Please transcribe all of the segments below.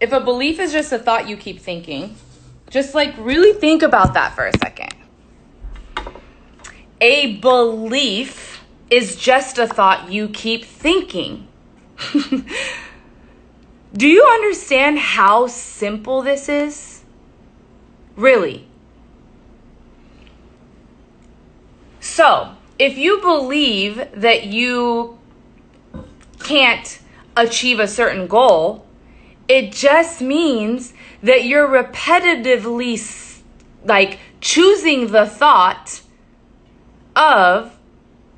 if a belief is just a thought you keep thinking, just like really think about that for a second. A belief is just a thought you keep thinking. Do you understand how simple this is? Really? So, if you believe that you can't achieve a certain goal, it just means that you're repetitively like choosing the thought of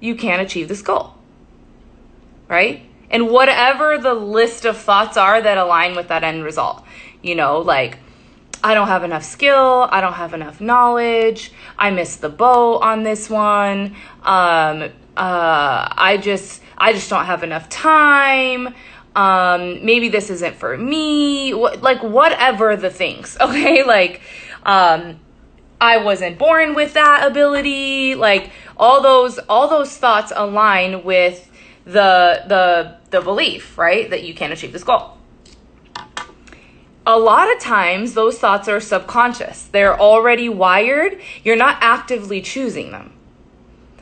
you can't achieve this goal, right? And whatever the list of thoughts are that align with that end result, you know, like, I don't have enough skill, I don't have enough knowledge, I missed the boat on this one, I just don't have enough time, maybe this isn't for me, like whatever the things, okay? Like, I wasn't born with that ability, like all those thoughts align with the belief, right? That you can't achieve this goal. A lot of times those thoughts are subconscious. They're already wired. You're not actively choosing them.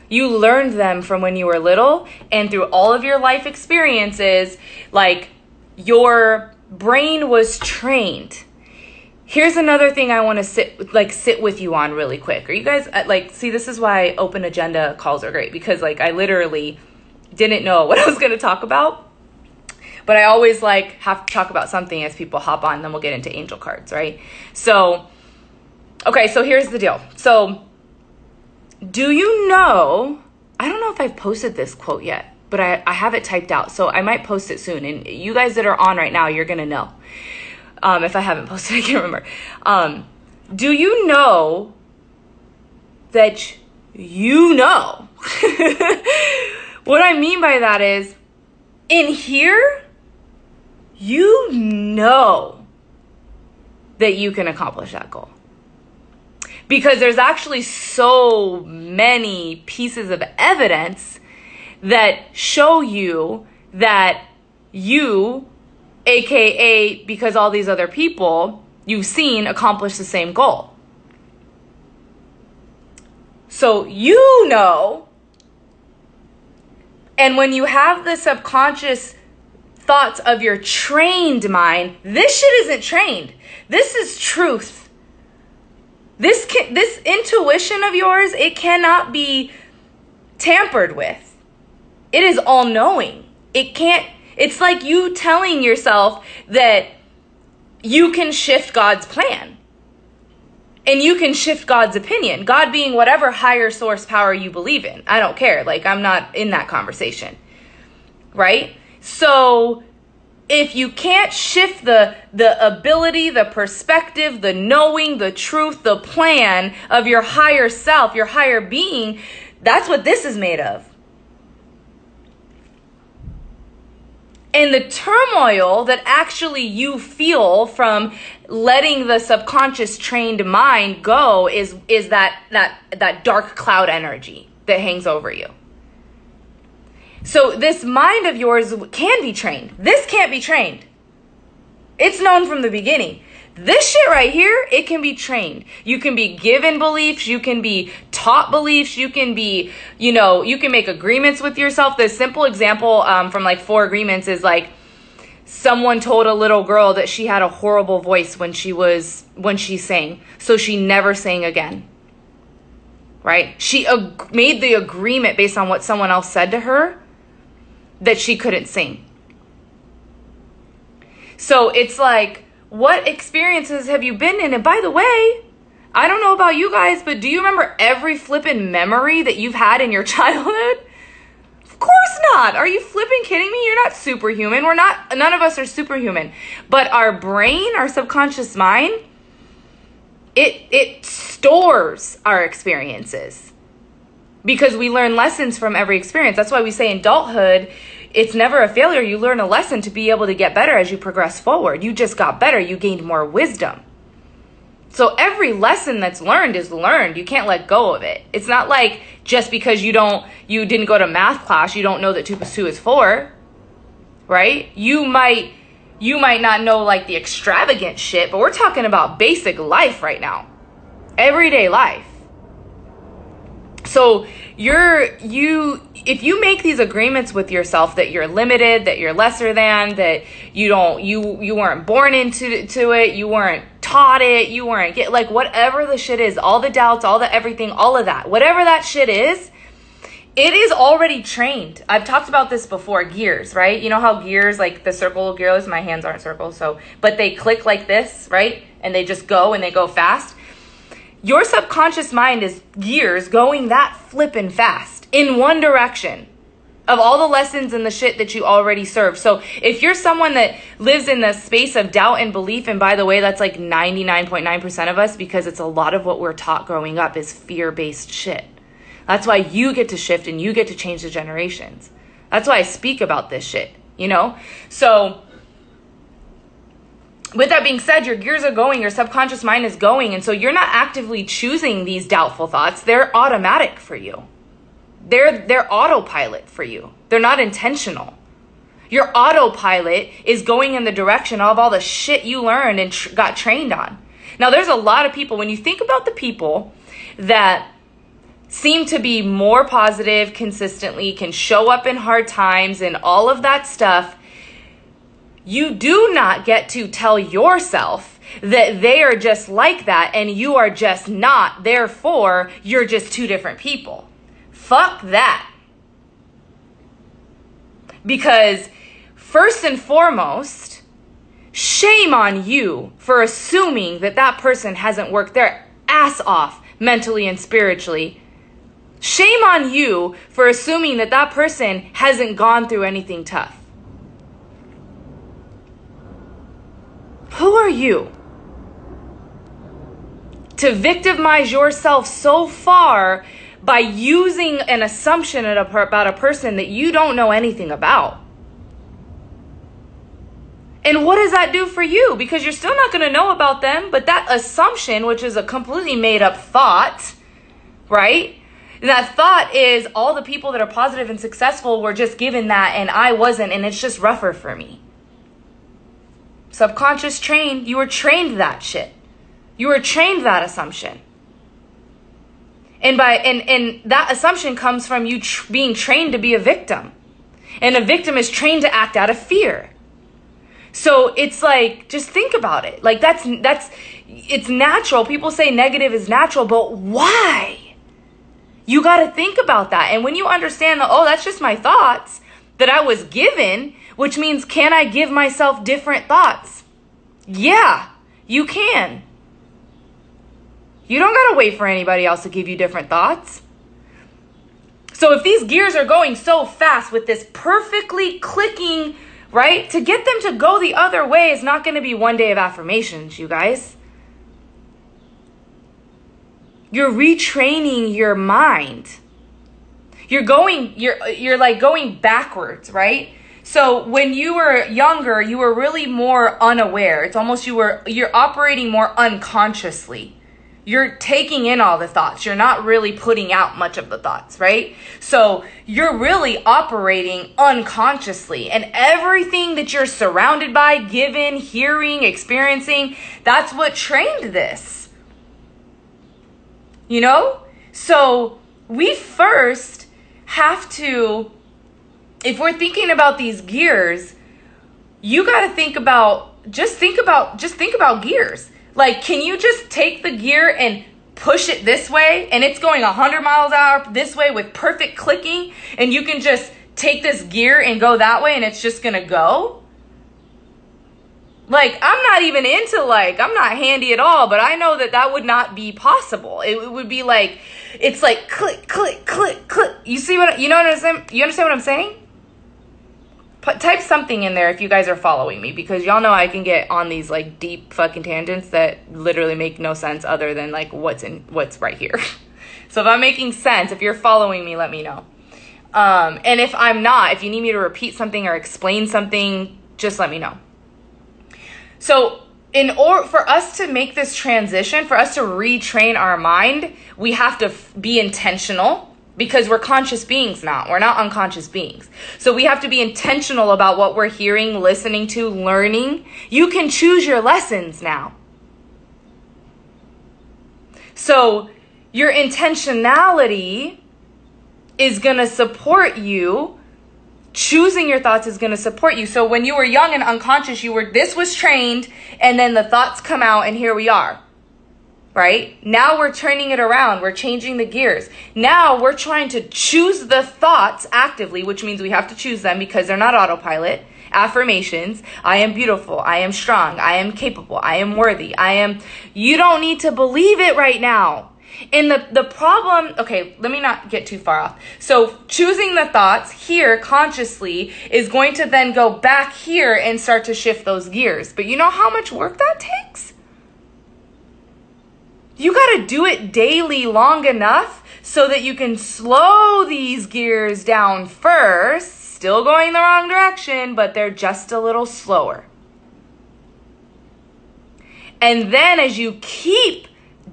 You learned them from when you were little, and through all of your life experiences, like your brain was trained. Here's another thing I want to sit with you on really quick. Are you guys see, this is why open agenda calls are great, because like I literally didn't know what I was going to talk about. But I always like have to talk about something as people hop on, then we'll get into angel cards, right? So, okay, so here's the deal. So, do you know, I don't know if I've posted this quote yet, but I have it typed out. So I might post it soon. And you guys that are on right now, you're going to know. If I haven't posted, I can't remember. Do you know that you know? What I mean by that is, in here, you know that you can accomplish that goal. Because there's actually so many pieces of evidence that show you that you, aka because all these other people you've seen accomplish the same goal. So you know, and when you have the subconscious thoughts of your trained mind, this shit isn't trained. This is truth. This intuition of yours, it cannot be tampered with. It is all-knowing. It's like you telling yourself that you can shift God's plan. And you can shift God's opinion. God being whatever higher source power you believe in. I don't care. Like, I'm not in that conversation. Right? So, if you can't shift the ability, the perspective, the knowing, the truth, the plan of your higher self, your higher being, that's what this is made of. And the turmoil that actually you feel from letting the subconscious trained mind go is that dark cloud energy that hangs over you. So this mind of yours can be trained. This can't be trained. It's known from the beginning. This shit right here, it can be trained. You can be given beliefs. You can be taught beliefs. You can be, you can make agreements with yourself. The simple example from like 4 agreements is like someone told a little girl that she had a horrible voice when she sang. So she never sang again. Right? She made the agreement based on what someone else said to her that she couldn't sing. So it's like, what experiences have you been in? And by the way, I don't know about you guys, but do you remember every flippin' memory that you've had in your childhood? Of course not. Are you flipping kidding me? You're not superhuman. None of us are superhuman. But our brain, our subconscious mind, it stores our experiences because we learn lessons from every experience. That's why we say in adulthood, it's never a failure. You learn a lesson to be able to get better as you progress forward. You just got better. You gained more wisdom. So every lesson that's learned is learned. You can't let go of it. It's not like just because you didn't go to math class, you don't know that 2 + 2 is 4, right? You might You might not know like the extravagant shit, but we're talking about basic life right now. Everyday life. So if you make these agreements with yourself that you're limited, that you're lesser than, that you weren't born into it, you weren't taught it, you weren't like whatever the shit is, all the doubts, all the everything, all of that, whatever that shit is, it is already trained. I've talked about this before, gears, right? You know how gears, like the circle gears, my hands aren't circles, but they click like this, right? And they just go and they go fast. Your subconscious mind is gears going that flippin' fast in one direction of all the lessons and the shit that you already serve. So if you're someone that lives in the space of doubt and belief, and by the way, that's like 99.9% of us, because it's a lot of what we're taught growing up is fear-based shit. That's why you get to shift and you get to change the generations. That's why I speak about this shit, you know? So with that being said, your gears are going, your subconscious mind is going. And so you're not actively choosing these doubtful thoughts. They're automatic for you. They're autopilot for you. They're not intentional. Your autopilot is going in the direction of all the shit you learned and got trained on. Now, there's a lot of people, when you think about the people that seem to be more positive consistently, can show up in hard times and all of that stuff, you do not get to tell yourself that they are just like that and you are just not. Therefore, you're just two different people. Fuck that. Because first and foremost, shame on you for assuming that that person hasn't worked their ass off mentally and spiritually. Shame on you for assuming that that person hasn't gone through anything tough. Who are you to victimize yourself so far by using an assumption about a person that you don't know anything about? And what does that do for you? Because you're still not going to know about them, but that assumption, which is a completely made up thought, right? That thought is all the people that are positive and successful were just given that and I wasn't, and it's just rougher for me. Subconscious trained, you were trained that shit. You were trained that assumption. And that assumption comes from you being trained to be a victim. And a victim is trained to act out of fear. So it's like, just think about it. Like it's natural. People say negative is natural, but why? You got to think about that. And when you understand that, oh, that's just my thoughts that I was given, which means, can I give myself different thoughts? Yeah, you can. You don't got to wait for anybody else to give you different thoughts. So if these gears are going so fast with this perfectly clicking, right? To get them to go the other way is not going to be one day of affirmations, you guys. You're retraining your mind. You're like going backwards, right? So when you were younger, you were really more unaware. It's almost you're operating more unconsciously. You're taking in all the thoughts. You're not really putting out much of the thoughts, right? So you're really operating unconsciously. And everything that you're surrounded by, given, hearing, experiencing, that's what trained this. You know? So we first have to, if we're thinking about these gears, you got to think about gears. Like, can you just take the gear and push it this way and it's going 100 miles an hour this way with perfect clicking, and you can just take this gear and go that way and it's just going to go? Like, I'm not even into I'm not handy at all, but I know that would not be possible. It would be like, it's like click, click, click, click. You see what, you know what I'm saying? You understand what I'm saying? Type something in there if you guys are following me, because y'all know I can get on these like deep fucking tangents that literally make no sense other than like what's right here. So if I'm making sense, if you're following me, let me know. And if I'm not, if you need me to repeat something or explain something, just let me know. So in order for us to make this transition, for us to retrain our mind, we have to be intentional. because we're conscious beings now. We're not unconscious beings. So we have to be intentional about what we're hearing, listening to, learning. You can choose your lessons now. So your intentionality is going to support you. Choosing your thoughts is going to support you. So when you were young and unconscious, this was trained, and then the thoughts come out, and here we are. Right? Now we're turning it around. We're changing the gears. Now we're trying to choose the thoughts actively, which means we have to choose them because they're not autopilot. Affirmations. I am beautiful. I am strong. I am capable. I am worthy. You don't need to believe it right now. And the problem, okay, let me not get too far off. So choosing the thoughts here consciously is going to then go back here and start to shift those gears. But you know how much work that takes? You got to do it daily long enough so that you can slow these gears down first, still going the wrong direction, but they're just a little slower. And then as you keep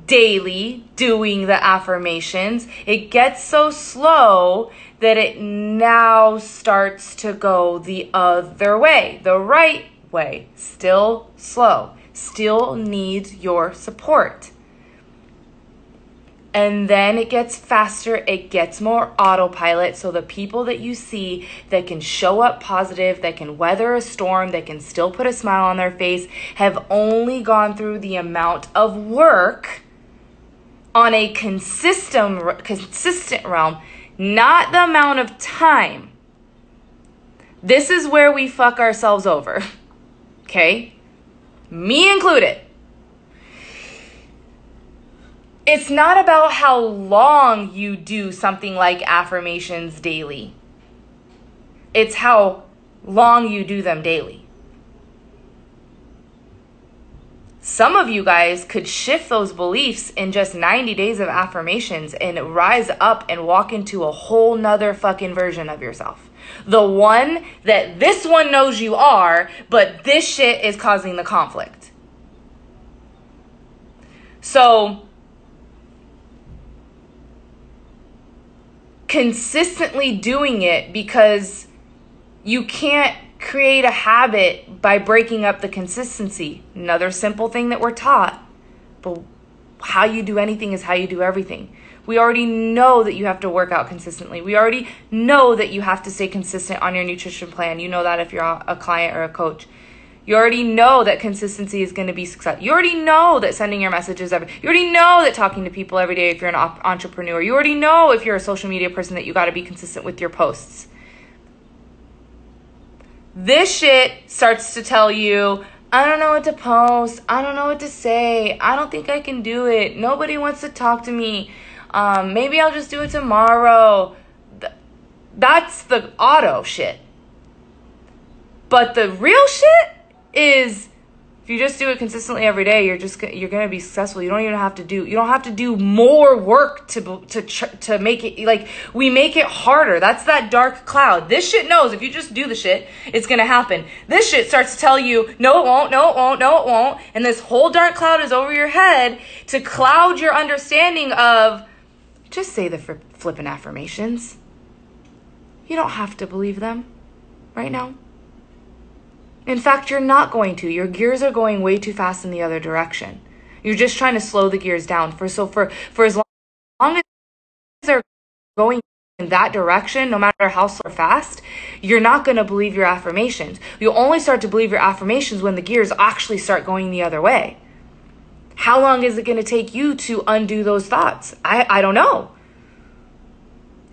daily doing the affirmations, it gets so slow that it now starts to go the other way, the right way, still slow, still needs your support. And then it gets faster, it gets more autopilot. So the people that you see that can show up positive, that can weather a storm, that can still put a smile on their face, have only gone through the amount of work on a consistent realm, not the amount of time. This is where we fuck ourselves over. Okay? Me included. It's not about how long you do something like affirmations daily. It's how long you do them daily. Some of you guys could shift those beliefs in just 90 days of affirmations and rise up and walk into a whole nother fucking version of yourself. The one that this one knows you are, but this shit is causing the conflict. So consistently doing it, because you can't create a habit by breaking up the consistency. Another simple thing that we're taught, but how you do anything is how you do everything. We already know that you have to work out consistently. We already know that you have to stay consistent on your nutrition plan. You know that if you're a client or a coach. You already know that consistency is going to be success. You already know that sending your messages you already know that talking to people every day if you're an entrepreneur. You already know if you're a social media person that you got to be consistent with your posts. This shit starts to tell you, I don't know what to post. I don't know what to say. I don't think I can do it. Nobody wants to talk to me. Maybe I'll just do it tomorrow. That's the auto shit. But the real shit is, if you just do it consistently every day, you're going to be successful. You don't have to do more work to make it, like, we make it harder. That's that dark cloud. This shit knows if you just do the shit, it's going to happen. This shit starts to tell you, no, it won't, no, it won't, no, it won't. And this whole dark cloud is over your head to cloud your understanding of, just say the flippin' affirmations. You don't have to believe them right now. In fact, you're not going to. Your gears are going way too fast in the other direction. You're just trying to slow the gears down. For as long as they're going in that direction, no matter how slow or fast, you're not going to believe your affirmations. You'll only start to believe your affirmations when the gears actually start going the other way. How long is it going to take you to undo those thoughts? I don't know.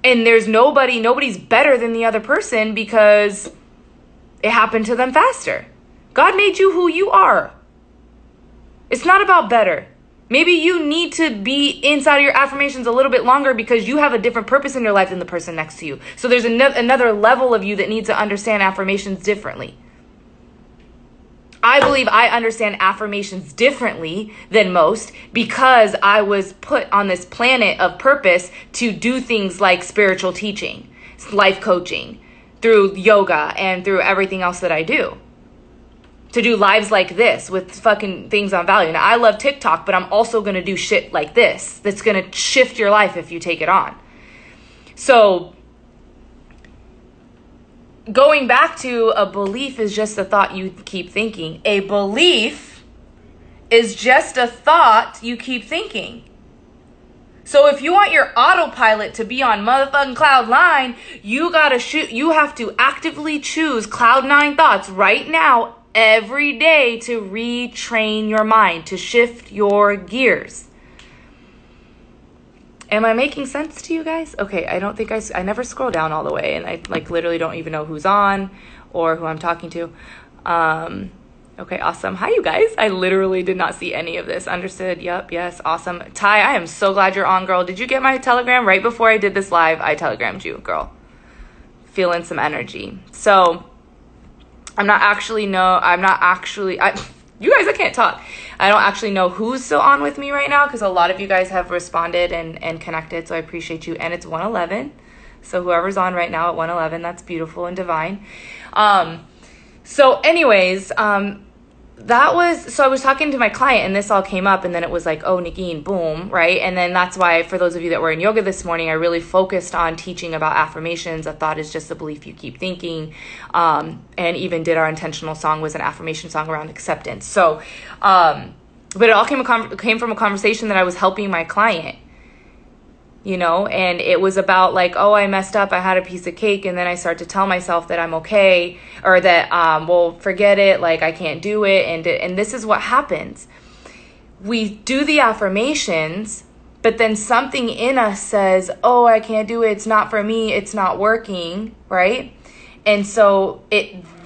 And there's nobody's better than the other person because it happened to them faster. God made you who you are. It's not about better. Maybe you need to be inside of your affirmations a little bit longer because you have a different purpose in your life than the person next to you. So there's another level of you that needs to understand affirmations differently. I believe I understand affirmations differently than most because I was put on this planet of purpose to do things like spiritual teaching, life coaching, through yoga and through everything else that I do. To do lives like this with fucking things on value. Now, I love TikTok, but I'm also going to do shit like this that's going to shift your life if you take it on. So going back to a belief is just a thought you keep thinking. A belief is just a thought you keep thinking. So if you want your autopilot to be on motherfucking cloud 9, you have to actively choose cloud 9 thoughts right now every day to retrain your mind, to shift your gears. Am I making sense to you guys? Okay, I don't think I never scroll down all the way, and I like literally don't even know who's on or who I'm talking to. Okay, awesome. Hi, you guys. I literally did not see any of this. Understood. Yep. Yes. Awesome. Ty, I am so glad you're on, girl. Did you get my telegram? Right before I did this live, I telegrammed you, girl. Feeling some energy. So you guys, I can't talk. I don't actually know who's still on with me right now because a lot of you guys have responded and connected. So I appreciate you. And it's 1:11. So whoever's on right now at 1:11, that's beautiful and divine. So anyways, so I was talking to my client and this all came up and then it was like, oh, Nagin, boom, right? And then that's why for those of you that were in yoga this morning, I really focused on teaching about affirmations. A thought is just a belief you keep thinking. And even did our intentional song was an affirmation song around acceptance. So, but it all came from a conversation that I was helping my client. And it was about like, oh, I messed up. I had a piece of cake. And then I start to tell myself that I'm okay or that, well, forget it. Like I can't do it. And this is what happens. We do the affirmations, but then something in us says, oh, I can't do it. It's not for me. It's not working. Right. And so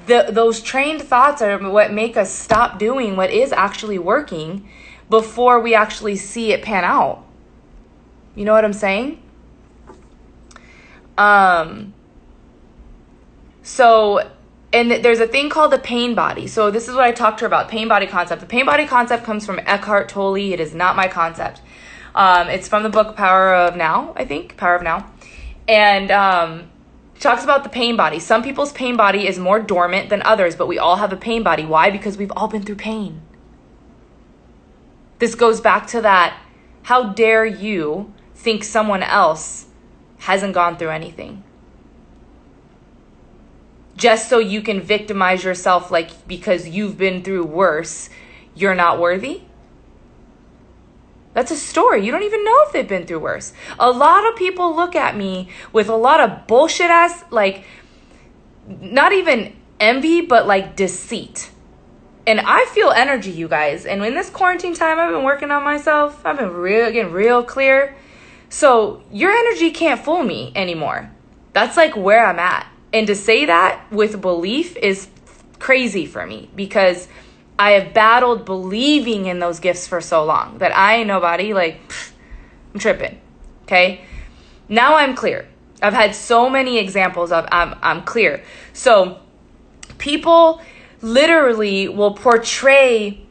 those trained thoughts are what make us stop doing what is actually working before we actually see it pan out. You know what I'm saying? And there's a thing called the pain body. So this is what I talked to her about, pain body concept. The pain body concept comes from Eckhart Tolle. It is not my concept. It's from the book Power of Now, I think. Power of Now. And talks about the pain body. Some people's pain body is more dormant than others, but we all have a pain body. Why? Because we've all been through pain. This goes back to that, how dare you think someone else hasn't gone through anything just so you can victimize yourself, like because you've been through worse, you're not worthy? That's a story. You don't even know if they've been through worse. A lot of people look at me with a lot of bullshit ass, like not even envy, but like deceit. And I feel energy, you guys. And in this quarantine time, I've been working on myself. I've been getting real clear. So your energy can't fool me anymore. That's like where I'm at. And to say that with belief is crazy for me because I have battled believing in those gifts for so long that I ain't nobody. Like, I'm tripping. Okay. Now I'm clear. I've had so many examples of I'm clear. So people literally will portray,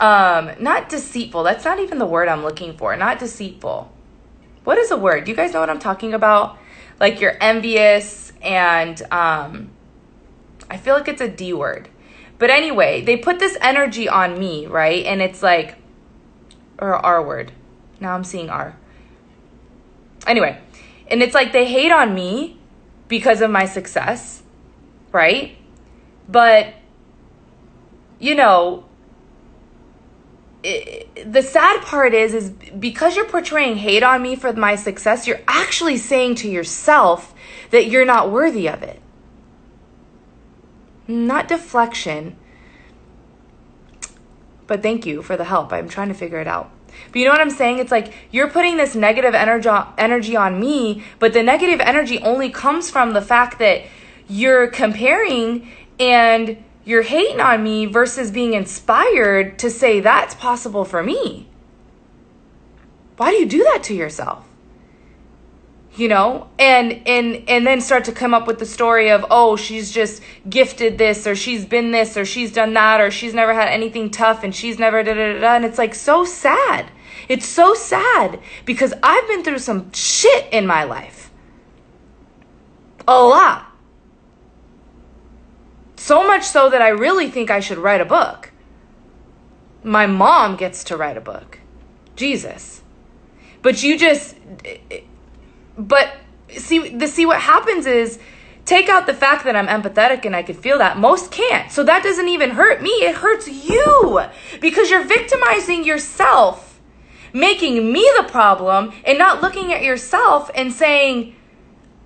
not deceitful. That's not even the word I'm looking for. Not deceitful. What is a word? Do you guys know what I'm talking about? Like you're envious and, I feel like it's a D word, but anyway, they put this energy on me, right? And it's like, or R word. Now I'm seeing R. Anyway, and it's like they hate on me because of my success, right? But the sad part is because you're portraying hate on me for my success, you're actually saying to yourself that you're not worthy of it. Not deflection, but thank you for the help. I'm trying to figure it out. But you know what I'm saying? It's like you're putting this negative energy on me, but the negative energy only comes from the fact that you're comparing and you're hating on me versus being inspired to say that's possible for me. Why do you do that to yourself? And then start to come up with the story of, oh, she's just gifted this, or she's been this, or she's done that, or she's never had anything tough, and she's never da-da-da-da. And it's like so sad. It's so sad because I've been through some shit in my life. A lot. So much so that I really think I should write a book. My mom gets to write a book. Jesus. But see what happens is, take out the fact that I'm empathetic and I could feel that. Most can't. So that doesn't even hurt me. It hurts you because you're victimizing yourself, making me the problem and not looking at yourself and saying,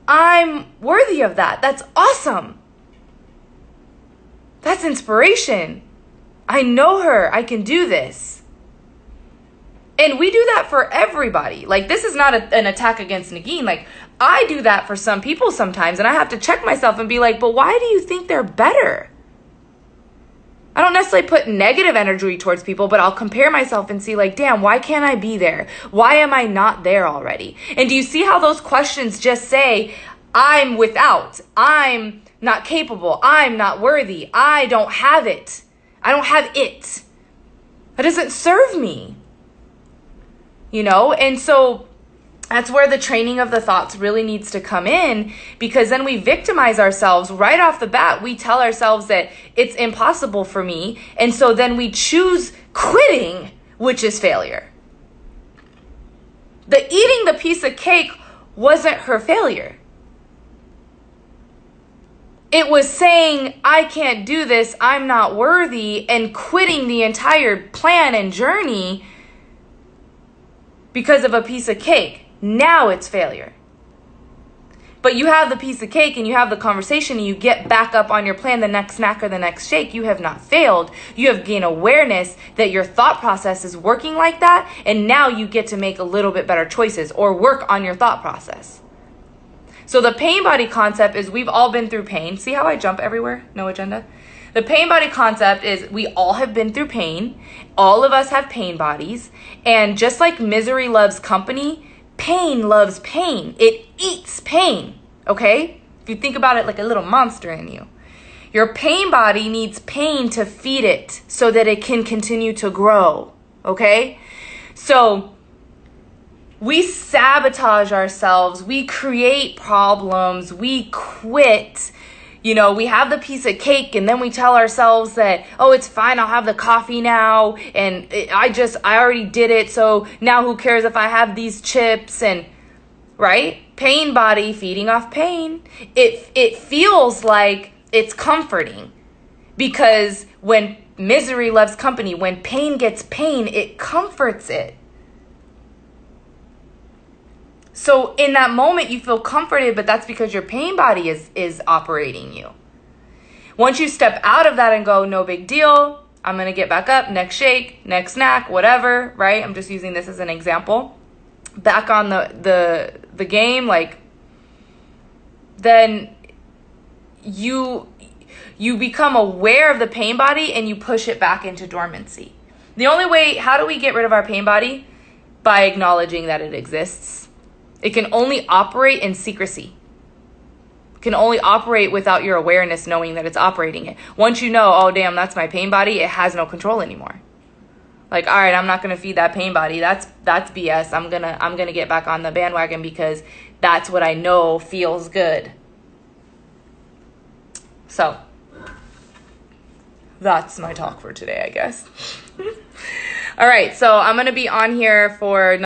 I'm worthy of that. That's awesome. That's inspiration. I know her. I can do this. And we do that for everybody. Like, this is not an attack against Nagin. Like, I do that for some people sometimes, and I have to check myself and be like, but why do you think they're better? I don't necessarily put negative energy towards people, but I'll compare myself and see like, damn, why can't I be there? Why am I not there already? And do you see how those questions just say, I'm without, I'm not capable, I'm not worthy, I don't have it. I don't have it. That doesn't serve me. You know, and so that's where the training of the thoughts really needs to come in, because then we victimize ourselves right off the bat. We tell ourselves that it's impossible for me. And so then we choose quitting, which is failure. The eating the piece of cake wasn't her failure. It was saying, I can't do this, I'm not worthy, and quitting the entire plan and journey because of a piece of cake. Now it's failure. But you have the piece of cake and you have the conversation and you get back up on your plan, the next snack or the next shake. You have not failed. You have gained awareness that your thought process is working like that. And now you get to make a little bit better choices or work on your thought process. So the pain body concept is, we've all been through pain. See how I jump everywhere? No agenda. The pain body concept is, we all have been through pain. All of us have pain bodies. And just like misery loves company, pain loves pain. It eats pain, okay? If you think about it like a little monster in you. Your pain body needs pain to feed it so that it can continue to grow, okay? So we sabotage ourselves. We create problems. We quit. You know, we have the piece of cake and then we tell ourselves that, oh, it's fine, I'll have the coffee now. And I already did it. So now who cares if I have these chips? And right? Pain body feeding off pain. It feels like it's comforting, because when misery loves company, when pain gets pain, it comforts it. So in that moment, you feel comforted, but that's because your pain body is operating you. Once you step out of that and go, no big deal, I'm going to get back up, next shake, next snack, whatever, right? I'm just using this as an example. Back on the game, like, then you become aware of the pain body and you push it back into dormancy. The only way, how do we get rid of our pain body? By acknowledging that it exists. It can only operate in secrecy. It can only operate without your awareness knowing that it's operating it. Once you know, oh damn, that's my pain body, it has no control anymore. Like, all right, I'm not gonna feed that pain body. That's BS. I'm gonna get back on the bandwagon because that's what I know feels good. So that's my talk for today, I guess. All right, so I'm gonna be on here for